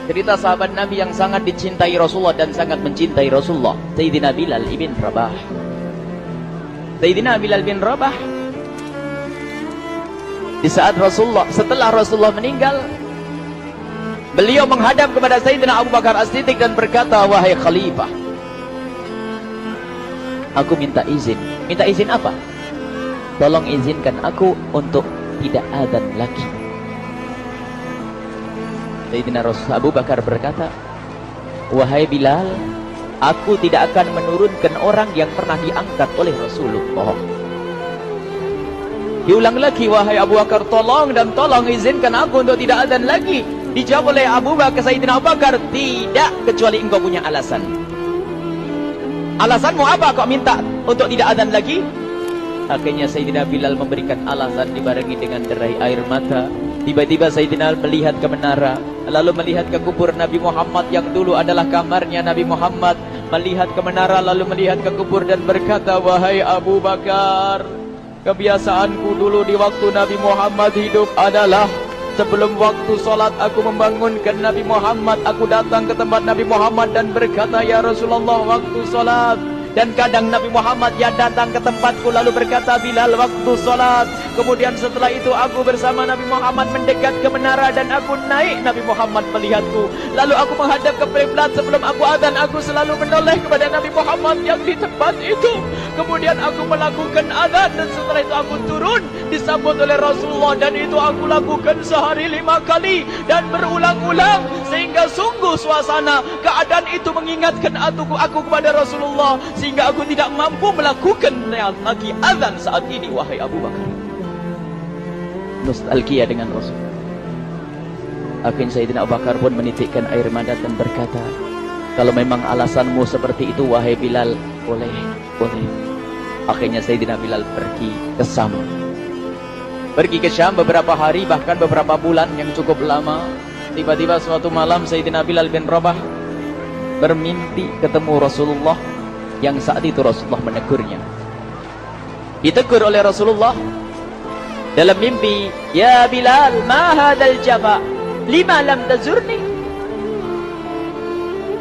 Cerita sahabat Nabi yang sangat dicintai Rasulullah dan sangat mencintai Rasulullah, Sayyidina Bilal ibn Rabah. Sayyidina Bilal bin Rabah, di saat setelah Rasulullah meninggal, beliau menghadap kepada Sayyidina Abu Bakar As-Siddiq dan berkata, "Wahai Khalifah, aku minta izin." Minta izin apa? Tolong izinkan aku untuk tidak adzan lagi. Sayyidina Abu Bakar berkata, "Wahai Bilal, aku tidak akan menurunkan orang yang pernah diangkat oleh Rasulullah." Diulang lagi, "Wahai Abu Bakar, tolong izinkan aku untuk tidak adzan lagi." Dijawab oleh Sayyidina Abu Bakar, "Tidak, kecuali engkau punya alasan." "Alasanmu apa kau minta untuk tidak adzan lagi?" Akhirnya Sayyidina Bilal memberikan alasan dibarengi dengan derai air mata. Tiba-tiba Sayyidina melihat ke menara, lalu melihat ke kubur Nabi Muhammad yang dulu adalah kamarnya Nabi Muhammad. Melihat ke menara, lalu melihat ke kubur dan berkata, "Wahai Abu Bakar, kebiasaanku dulu di waktu Nabi Muhammad hidup adalah sebelum waktu sholat aku membangunkan Nabi Muhammad. Aku datang ke tempat Nabi Muhammad dan berkata, 'Ya Rasulullah, waktu sholat.' Dan kadang Nabi Muhammad ya datang ke tempatku lalu berkata, 'Bilal, waktu sholat.' Kemudian setelah itu aku bersama Nabi Muhammad mendekat ke menara dan aku naik. Nabi Muhammad melihatku. Lalu aku menghadap ke kiblat. Sebelum aku adzan, aku selalu menoleh kepada Nabi Muhammad yang di tempat itu. Kemudian aku melakukan adzan dan setelah itu aku turun disambut oleh Rasulullah. Dan itu aku lakukan sehari 5 kali dan berulang-ulang. Sehingga sungguh suasana keadaan itu mengingatkan aku kepada Rasulullah. Sehingga aku tidak mampu melakukan lagi adzan saat ini." Wahai Abu Bakar, nostalgia dengan Rasul. Akhirnya Sayyidina Abu Bakar pun menitikkan air mata dan berkata, "Kalau memang alasanmu seperti itu, wahai Bilal, boleh. Akhirnya Sayyidina Bilal pergi ke Syam. Pergi ke Syam beberapa hari, bahkan beberapa bulan yang cukup lama. Tiba-tiba suatu malam Sayyidina Bilal bin Rabah bermimpi ketemu Rasulullah, yang saat itu Rasulullah menegurnya. Ditegur oleh Rasulullah dalam mimpi, "Ya Bilal, ma hadzal jafa? Lima lam tazurni?"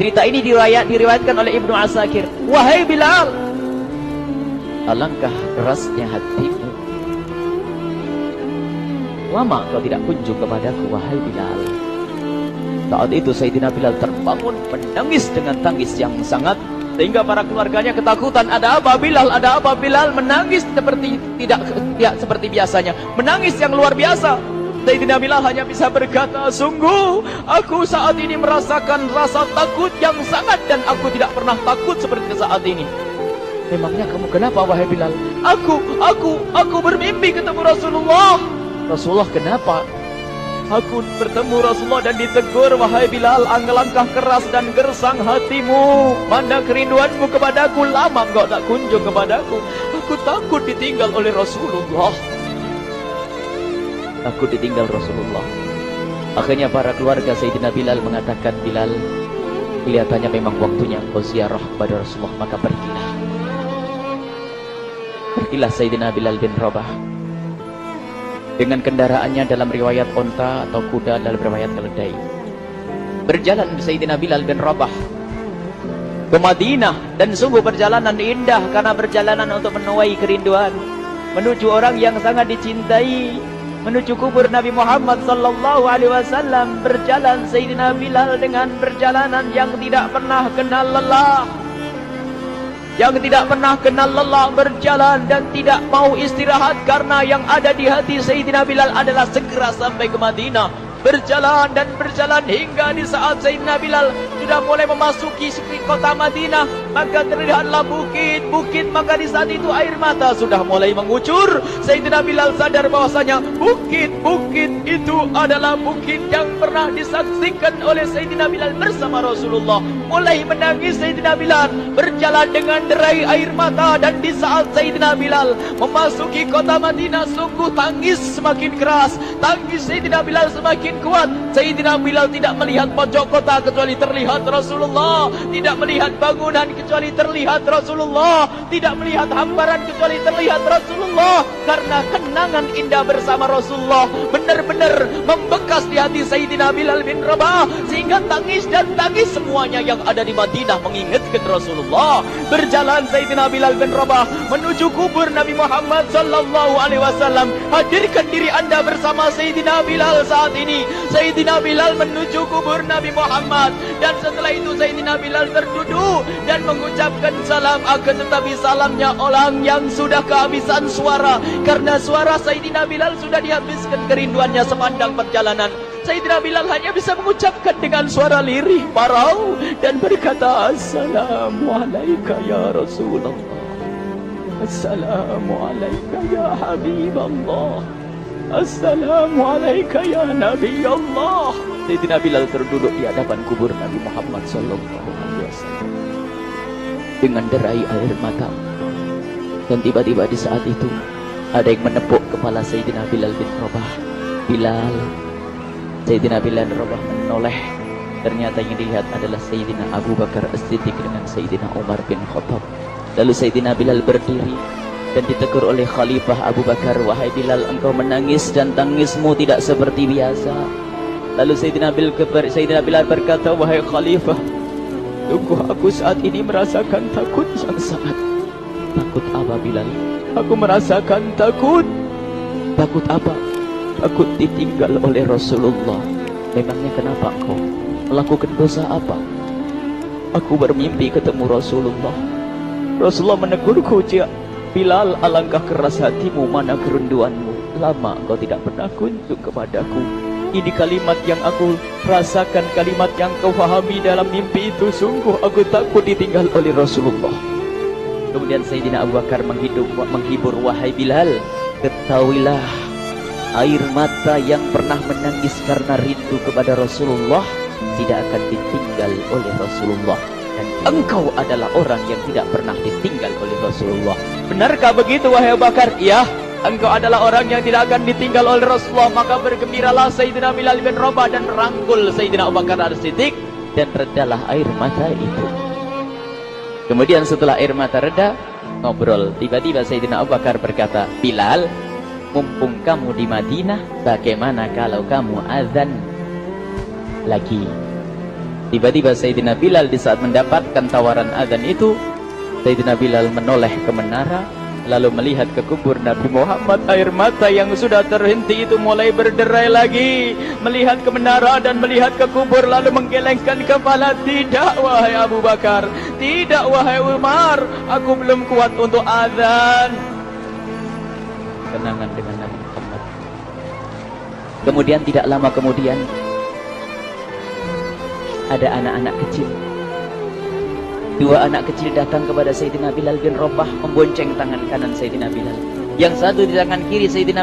Cerita ini diriwayatkan oleh Ibnu Asakir. "Wahai Bilal, alangkah kerasnya hatimu. Lama kau tidak kunjung kepadaku, wahai Bilal." Saat itu Sayyidina Bilal terbangun menangis dengan tangis yang sangat, sehingga para keluarganya ketakutan. "Ada apa Bilal? Ada apa Bilal?" Menangis seperti tidak seperti biasanya, menangis yang luar biasa. Sayyidina Bilal hanya bisa berkata, "Sungguh aku saat ini merasakan rasa takut yang sangat dan aku tidak pernah takut seperti saat ini." "Memangnya kamu kenapa wahai Bilal?" Aku bermimpi ketemu Rasulullah." "Rasulullah kenapa?" "Aku bertemu Rasulullah dan ditegur, 'Wahai Bilal, alangkah keras dan gersang hatimu. Mana kerinduanmu kepadaku, lama engkau tak kunjung kepadaku. Aku takut ditinggal oleh Rasulullah." Takut ditinggal Rasulullah. Akhirnya para keluarga Sayyidina Bilal mengatakan, "Bilal, kelihatannya memang waktunya engkau ziarah kepada Rasulullah, maka pergilah." Pergilah Sayyidina Bilal bin Rabah dengan kendaraannya, dalam riwayat onta atau kuda, dalam riwayat keledai. Berjalan Sayyidina Bilal bin Rabah ke Madinah, dan sungguh perjalanan indah karena perjalanan untuk menuai kerinduan, menuju orang yang sangat dicintai, menuju kubur Nabi Muhammad sallallahu alaihi wasallam. Berjalan Sayyidina Bilal dengan perjalanan yang tidak pernah kenal lelah. Berjalan dan tidak mau istirahat, karena yang ada di hati Sayyidina Bilal adalah segera sampai ke Madinah. Berjalan hingga di saat Sayyidina Bilal sudah mulai memasuki kota Madinah, maka terlihatlah bukit, maka di saat itu air mata sudah mulai mengucur. Sayyidina Bilal sadar bahwasanya bukit itu adalah bukit yang pernah disaksikan oleh Sayyidina Bilal bersama Rasulullah. mulai menangis Sayyidina Bilal, berjalan dengan derai air mata. Dan di saat Sayyidina Bilal memasuki kota Madinah, sungguh tangis semakin keras, tangis Sayyidina Bilal semakin kuat. Sayyidina Bilal tidak melihat pojok kota kecuali terlihat Rasulullah, tidak melihat bangunan kecuali terlihat Rasulullah, tidak melihat hamparan kecuali terlihat Rasulullah. Karena kenangan indah bersama Rasulullah benar-benar membekas di hati Sayyidina Bilal bin Rabah, sehingga tangis dan tangis semuanya yang ada di Madinah mengingatkan Rasulullah. Berjalan Sayyidina Bilal bin Rabah menuju kubur Nabi Muhammad sallallahu alaihi wasallam. Hadirkan diri Anda bersama Sayyidina Bilal saat ini. Sayyidina Bilal menuju kubur Nabi Muhammad, dan setelah itu Sayyidina Bilal terduduk dan mengucapkan salam. Akan tetapi salamnya orang yang sudah kehabisan suara, karena suara Sayyidina Bilal sudah dihabiskan kerinduannya sepanjang perjalanan. Sayyidina Bilal hanya bisa mengucapkan dengan suara lirih parau dan berkata, Assalamualaikum ya Rasulullah, Assalamualaikum ya Habiballah, Assalamualaikum ya Nabi Allah. Sayyidina Bilal terduduk di hadapan kubur Nabi Muhammad sallallahu alaihi wasallam dengan derai air mata. Dan tiba-tiba di saat itu ada yang menepuk kepala Sayyidina Bilal bin Rabah. Bilal. Sayyidina Bilal bin Rabah menoleh. Ternyata yang dilihat adalah Sayyidina Abu Bakar As-Siddiq dengan Sayyidina Umar bin Khattab. Lalu Sayyidina Bilal berdiri dan ditegur oleh Khalifah Abu Bakar, wahai Bilal, engkau menangis dan tangismu tidak seperti biasa. Lalu Sayyidina Bilal berkata, wahai Khalifah, sungguh aku saat ini merasakan takut yang sangat. Takut apa Bilal? Aku merasakan takut. Takut apa? Takut ditinggal oleh Rasulullah. Memangnya kenapa engkau? Melakukan dosa apa? Aku bermimpi ketemu Rasulullah. Rasulullah menegurku, Bilal, alangkah keras hatimu, mana kerinduanmu. Lama engkau tidak pernah kunjung kepadaku. Ini kalimat yang aku rasakan, kalimat yang kau fahami dalam mimpi itu. Sungguh aku takut ditinggal oleh Rasulullah. Kemudian Sayyidina Abu Bakar menghibur, wahai Bilal, ketahuilah, air mata yang pernah menangis karena rindu kepada Rasulullah tidak akan ditinggal oleh Rasulullah. Dan engkau adalah orang yang tidak pernah ditinggal oleh Rasulullah. Benarkah begitu wahai Abu Bakar? Ya, engkau adalah orang yang tidak akan ditinggal oleh Rasulullah. Maka bergembiralah Sayyidina Bilal bin Rabah dan merangkul Sayyidina Abu Bakar As-Siddiq, dan redalah air mata itu. Kemudian setelah air mata reda, ngobrol. Tiba-tiba Sayyidina Abu Bakar berkata, Bilal, mumpung kamu di Madinah, bagaimana kalau kamu azan lagi? Tiba-tiba Sayyidina Bilal di saat mendapatkan tawaran azan itu, Sayyidina Bilal menoleh ke menara, lalu melihat ke kubur Nabi Muhammad. Air mata yang sudah terhenti itu mulai berderai lagi. Melihat ke menara dan melihat ke kubur, lalu menggelengkan kepala. Tidak wahai Abu Bakar, tidak wahai Umar, aku belum kuat untuk azan. Kenangan dengan Nabi Muhammad. Kemudian tidak lama kemudian ada anak-anak kecil. Dua anak kecil datang kepada Sayyidina Bilal bin Rabah, membonceng tangan kanan Sayyidina Bilal. Yang satu di tangan kiri Sayyidina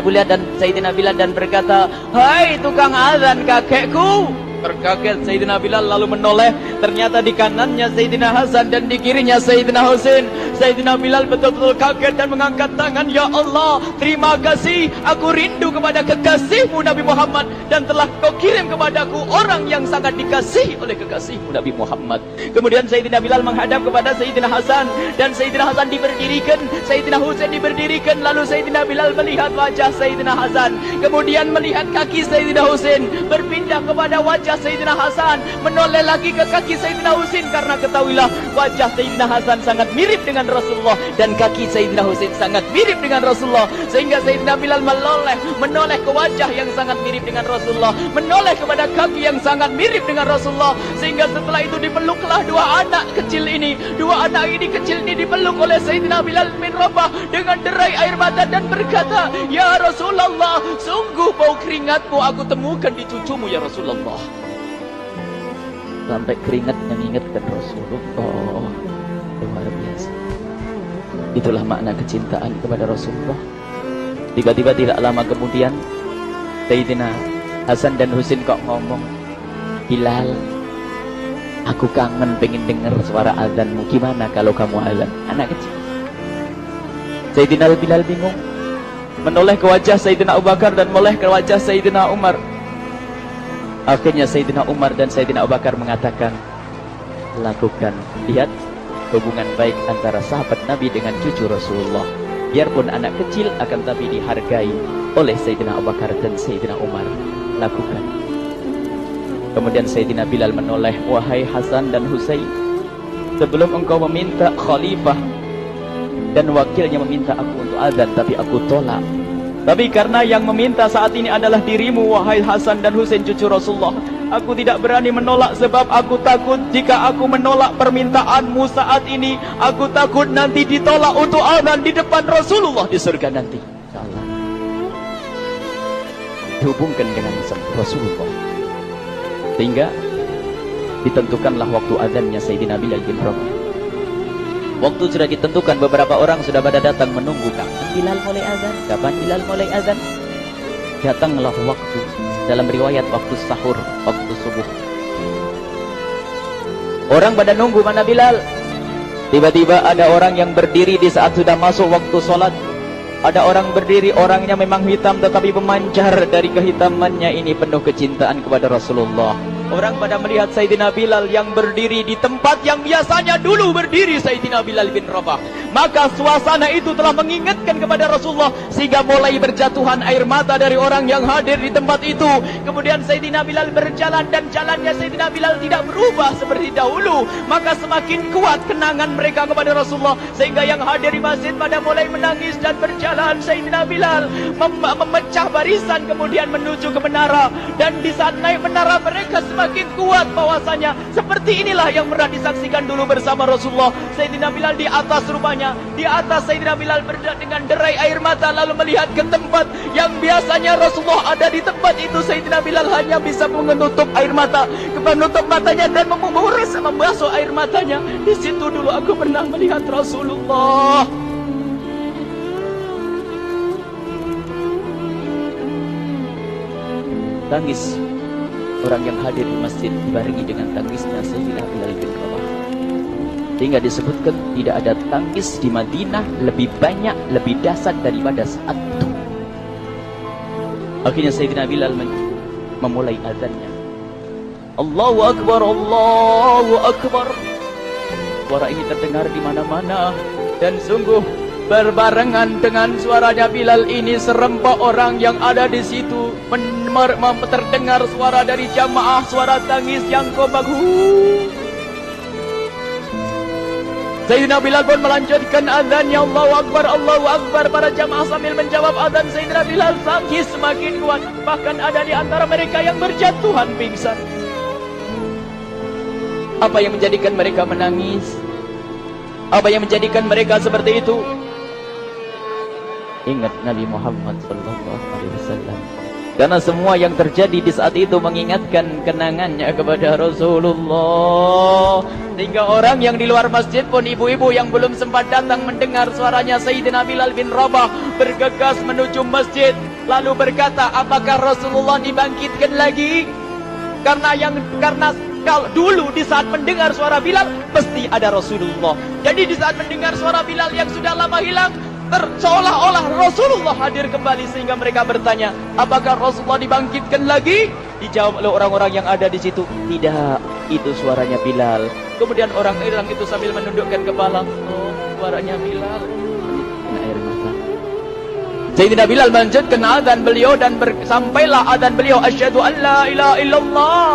Bilal dan berkata, hai tukang azan kakekku. Terkaget Sayyidina Bilal lalu menoleh. Ternyata di kanannya Sayyidina Hasan dan di kirinya Sayyidina Husain. Sayyidina Bilal betul-betul kaget dan mengangkat tangan. Ya Allah, terima kasih. Aku rindu kepada kekasihmu Nabi Muhammad, dan telah kau kirim kepadaku orang yang sangat dikasihi oleh kekasihmu Nabi Muhammad. Kemudian Sayyidina Bilal menghadap kepada Sayyidina Hasan, dan Sayyidina Hasan diberdirikan, Sayyidina Husain diberdirikan. Lalu Sayyidina Bilal melihat wajah Sayyidina Hasan, kemudian melihat kaki Sayyidina Husain, berpindah kepada wajah Sayyidina Hasan, menoleh lagi ke kaki Sayyidina Husain. Karena ketahuilah, wajah Sayyidina Hasan sangat mirip dengan Rasulullah dan kaki Sayyidina Husain sangat mirip dengan Rasulullah, sehingga Sayyidina Bilal menoleh ke wajah yang sangat mirip dengan Rasulullah, menoleh kepada kaki yang sangat mirip dengan Rasulullah, sehingga setelah itu dipeluklah dua anak kecil ini. Dua anak ini kecil ini dipeluk oleh Sayyidina Bilal bin Rabah dengan derai air mata dan berkata, ya Rasulullah, sungguh bau keringatmu aku temukan di cucumu ya Rasulullah. Sampai keringat mengingatkan Rasulullah. Luar biasa. Itulah makna kecintaan kepada Rasulullah. Tiba-tiba tidak lama kemudian Sayyidina Hasan dan Husain kok ngomong, Bilal, Aku kangen pengen dengar suara azanmu. Gimana kalau kamu azan? Anak kecil. Sayyidina Bilal bingung. Menoleh ke wajah Sayyidina Abu Bakar dan menoleh ke wajah Sayyidina Umar. Akhirnya Sayyidina Umar dan Sayyidina Abu Bakar mengatakan, lakukan. Lihat hubungan baik antara sahabat Nabi dengan cucu Rasulullah. Biarpun anak kecil akan tapi dihargai oleh Sayyidina Abu Bakar dan Sayyidina Umar. Lakukan. Kemudian Sayyidina Bilal menoleh, wahai Hasan dan Husain, sebelum engkau meminta khalifah dan wakilnya meminta aku untuk azan, tapi aku tolak. Tapi karena yang meminta saat ini adalah dirimu, wahai Hasan dan Husain cucu Rasulullah, aku tidak berani menolak sebab aku takut jika aku menolak permintaanmu saat ini, aku takut nanti ditolak untuk azan di depan Rasulullah di surga nanti. Insyaallah. Dihubungkan dengan Rasulullah. Sehingga ditentukanlah waktu azannya Sayyidina Bilal bin Rabah. Waktu sudah ditentukan, beberapa orang sudah pada datang menunggu. Kapan Bilal mulai azan? Kapan Bilal mulai azan? Datanglah waktu. Dalam riwayat waktu sahur, waktu subuh. Orang pada nunggu mana Bilal. Tiba-tiba ada orang yang berdiri di saat sudah masuk waktu sholat. Ada orang berdiri, orangnya memang hitam tetapi memancar dari kehitamannya ini penuh kecintaan kepada Rasulullah. Orang pada melihat Sayyidina Bilal yang berdiri di tempat yang biasanya dulu berdiri Sayyidina Bilal bin Rabah. Maka suasana itu telah mengingatkan kepada Rasulullah sehingga mulai berjatuhan air mata dari orang yang hadir di tempat itu. Kemudian Sayyidina Bilal berjalan dan jalannya Sayyidina Bilal tidak berubah seperti dahulu. Maka semakin kuat kenangan mereka kepada Rasulullah sehingga yang hadir di masjid pada mulai menangis dan berjalan. Sayyidina Bilal memecah barisan kemudian menuju ke menara, dan di saat naik menara mereka semakin kuat bahwasanya seperti inilah yang pernah disaksikan dulu bersama Rasulullah. Sayyidina Bilal di atas rumahnya, di atas Sayyidina Bilal berada dengan derai air mata lalu melihat ke tempat yang biasanya Rasulullah ada di tempat itu. Sayyidina Bilal hanya bisa menutup air mata, menutup matanya dan membasuh air matanya. Di situ dulu aku pernah melihat Rasulullah. Tangis orang yang hadir di masjid dibarengi dengan tangisnya Sayyidina Bilal bin Rabah. Sehingga disebutkan tidak ada tangis di Madinah lebih banyak, lebih dahsyat daripada saat itu. Akhirnya Sayyidina Bilal memulai azannya. Allahu Akbar, Allahu Akbar. Suara ini terdengar di mana-mana dan sungguh berbarengan dengan suaranya Bilal ini serempak orang yang ada di situ terdengar suara dari jamaah, suara tangis yang kobagu. Sayyidina Bilal pun melanjutkan azannya, Allahu Akbar, Allahu Akbar. Para jamaah sambil menjawab azan Sayyidina Bilal, tangis semakin kuat. Bahkan ada di antara mereka yang berjatuhan pingsan. Apa yang menjadikan mereka menangis? Apa yang menjadikan mereka seperti itu? Ingat Nabi Muhammad SAW. Karena semua yang terjadi di saat itu mengingatkan kenangannya kepada Rasulullah. Sehingga orang yang di luar masjid pun, ibu-ibu yang belum sempat datang mendengar suaranya Sayyidina Bilal bin Rabah bergegas menuju masjid, lalu berkata, apakah Rasulullah dibangkitkan lagi? Karena kalau dulu di saat mendengar suara Bilal pasti ada Rasulullah. Jadi di saat mendengar suara Bilal yang sudah lama hilang, seolah-olah Rasulullah hadir kembali, sehingga mereka bertanya, apakah Rasulullah dibangkitkan lagi? Dijawab oleh orang-orang yang ada di situ, tidak, itu suaranya Bilal. Kemudian orang-orang itu sambil menundukkan kepala, oh, suaranya Bilal. Air mata. Sayyidina Bilal melanjutkan azan beliau dan sampailah azan beliau, asyhadu an la ilaha illallah,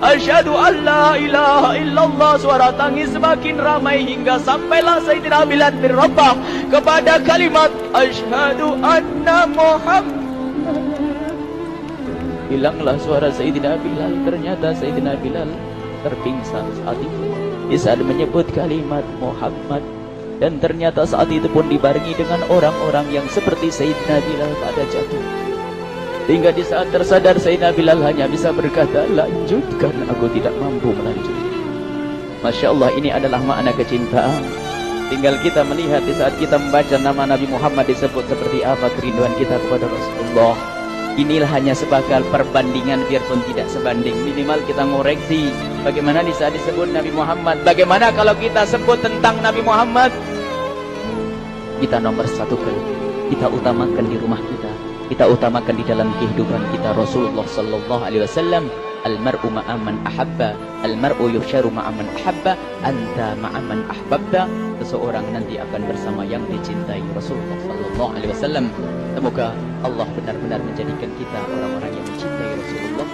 asyhadu an la ilaha illallah. Suara tangis semakin ramai hingga sampailah Sayyidina Bilal bin Rabah kepada kalimat asyhadu anna Muhammad. Hilanglah suara Sayyidina Bilal. Ternyata Sayyidina Bilal terpingsan saat itu di saat menyebut kalimat Muhammad. Dan ternyata saat itu pun dibarengi dengan orang-orang yang seperti Sayyidina Bilal pada jatuh. Hingga di saat tersadar Sayyidina Bilal hanya bisa berkata, lanjutkan, aku tidak mampu melanjutkan. Masya Allah, ini adalah makna kecintaan. Tinggal kita melihat di saat kita membaca nama Nabi Muhammad disebut seperti apa kerinduan kita kepada Rasulullah. Inilah hanya sebagai perbandingan biarpun tidak sebanding. Minimal kita ngoreksi bagaimana di saat disebut Nabi Muhammad. Bagaimana kalau kita sebut tentang Nabi Muhammad? Kita nomor satu kali. Kita utamakan di rumah kita. Kita utamakan di dalam kehidupan kita. Rasulullah sallallahu alaihi wasallam, almar'u ma'aman ahabba, almar'u yusharu ma'aman ahabba, anta ma'aman ahbabta. Seseorang nanti akan bersama yang dicintai. Rasulullah sallallahu alaihi wasallam. Semoga Allah benar-benar menjadikan kita orang-orang yang mencintai Rasulullah